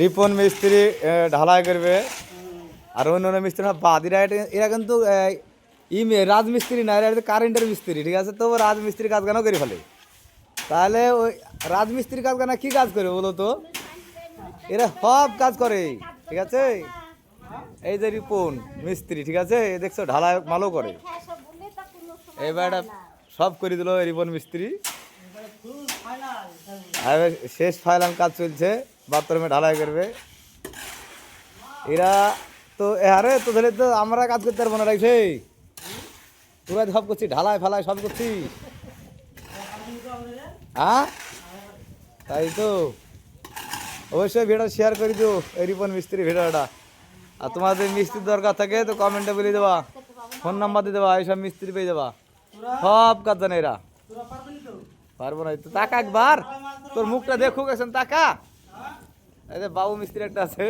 রিপন মিস্ত্রি ঢালাই করবে আর অন্য অন্য মিস্ত্রি বাদিরা এরা কিন্তু রাজমিস্ত্রি না, এরা কারেন্টের মিস্ত্রি, ঠিক আছে? তো রাজমিস্ত্রি কাজ কেন করে ফেলে? তাহলে ওই রাজমিস্ত্রির কাজ কেন কি কাজ করে বলো তো? এরা সব কাজ করে, ঠিক আছে? এই যে রিপন মিস্ত্রি, ঠিক আছে, দেখছো ঢালাই মালও করে। এবার সব করে দিল রিপন মিস্ত্রি। আর শেষ ফাইনাল কাজ চলছে, বাথরুমে ঢালাই করবে এরা। তো আরে তো ধরে তো আমরা কাজ করতে পারবো না, রাখছে তোরা সব করছিস, ঢালাই ফালাই সব করছিস, হ্যাঁ? তাই তো অবশ্যই ভিডিও শেয়ার করে দিও এই রিপন মিস্ত্রি ভিডিওটা। আর তোমাদের মিস্ত্রির দরকার থাকে তো কমেন্টে বলে দেবা, ফোন নাম্বার দিয়ে দেবা, এইসব মিস্ত্রি পেয়ে যাবা, সব কাজ জানে এরা। পারবো না তো টাকা একবার তোর মুখটা দেখুক, এখন টাকা এই যে বাবু মিস্ত্রি একটা আছে।